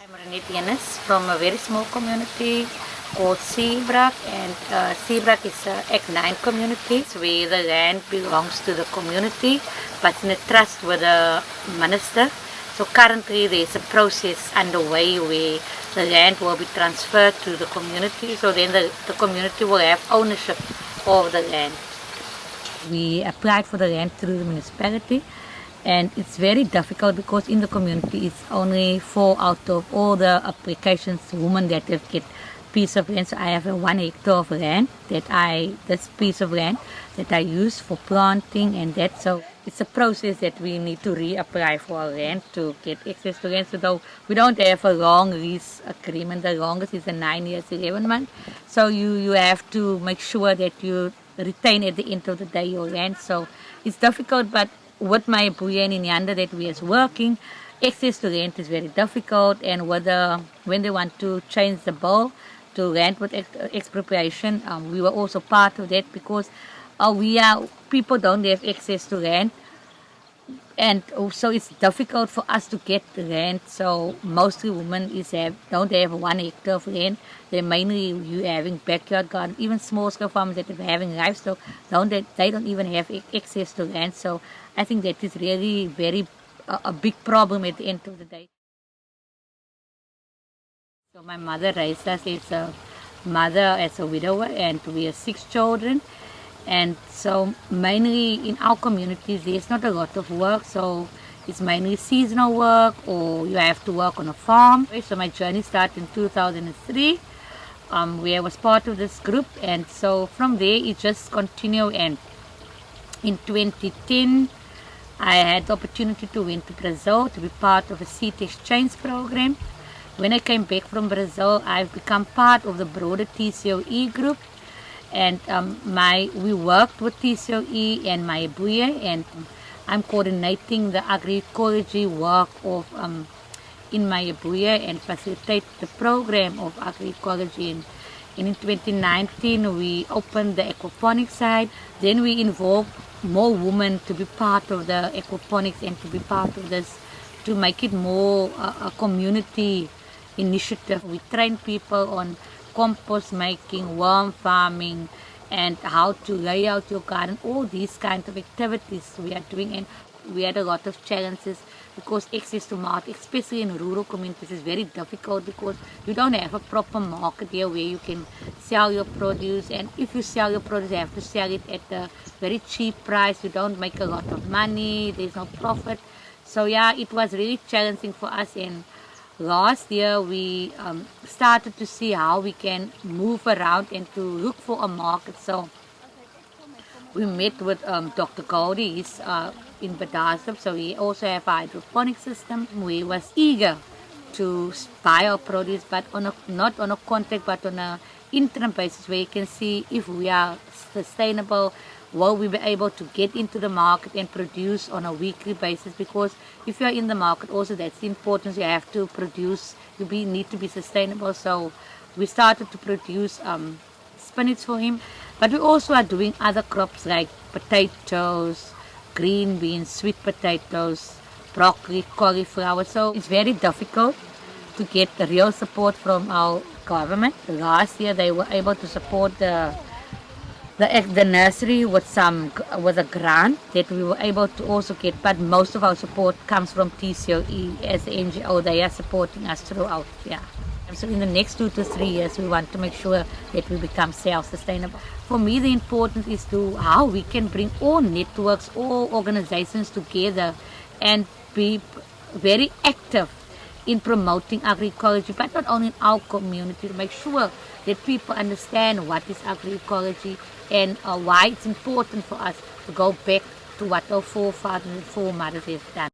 I'm Reinette Heunis from a very small community called Suurbraak, and Suurbraak is an Act 9 community where the land belongs to the community but in a trust with the minister. So currently there is a process underway where the land will be transferred to the community, so then the community will have ownership of the land. We applied for the land through the municipality, and it's very difficult because in the community it's only 4 out of all the applications women that have get piece of land. So I have a 1 hectare of land this piece of land that I use for planting and that. So it's a process that we need to reapply for our land to get access to land. So though we don't have a long lease agreement, the longest is a 9 years, 11 months. So you have to make sure that you retain at the end of the day your land. So it's difficult, but with Mawubuye and Inyanda that we are working, access to land is very difficult, and when they want to change the bill to land with expropriation, we were also part of that because people don't have access to land, and also it's difficult for us to get the land. So mostly women don't have 1 hectare of land. They're mainly having backyard garden, even small scale farmers that are having livestock, they don't even have access to land. So I think that is really a big problem at the end of the day. So my mother raised us as a widower, and we are 6 children. And so mainly in our communities there's not a lot of work, so it's mainly seasonal work or you have to work on a farm. So my journey started in 2003, where I was part of this group, and so from there it just continued. And in 2010 I had the opportunity to went to Brazil to be part of a seed exchange program. When I came back from Brazil, I've become part of the broader TCOE group, and we worked with TCOE and Mawubuye, and I'm coordinating the agroecology work of in Mawubuye and facilitate the program of agroecology. And in 2019 we opened the aquaponics side. Then we involved more women to be part of the aquaponics and to be part of this, to make it more a community initiative. We train people on compost making, worm farming, and how to lay out your garden. All these kinds of activities we are doing, and we had a lot of challenges because access to market, especially in rural communities, is very difficult because you don't have a proper market here where you can sell your produce, and if you sell your produce you have to sell it at a very cheap price. You don't make a lot of money, there's no profit. So yeah, it was really challenging for us. And last year we started to see how we can move around and to look for a market. So we met with Dr. Goldie. He's in Badasab, so we also have a hydroponic system. We was eager to buy our produce, but not on a contract, but on an interim basis where you can see if we are sustainable. Will we be able to get into the market and produce on a weekly basis? Because if you are in the market also, that's the importance. You have to produce, need to be sustainable. So we started to produce spinach for him, but we also are doing other crops like potatoes, green beans, sweet potatoes, broccoli, cauliflower. So it's very difficult to get the real support from our government. Last year they were able to support the nursery with a grant that we were able to also get, but most of our support comes from TCOE as an NGO. They are supporting us throughout. Yeah. So in the next 2 to 3 years we want to make sure that we become self-sustainable. For me, the importance is how we can bring all networks, all organizations together and be very active in promoting agroecology, but not only in our community, to make sure that people understand what is agroecology and why it's important for us to go back to what our forefathers and foremothers have done.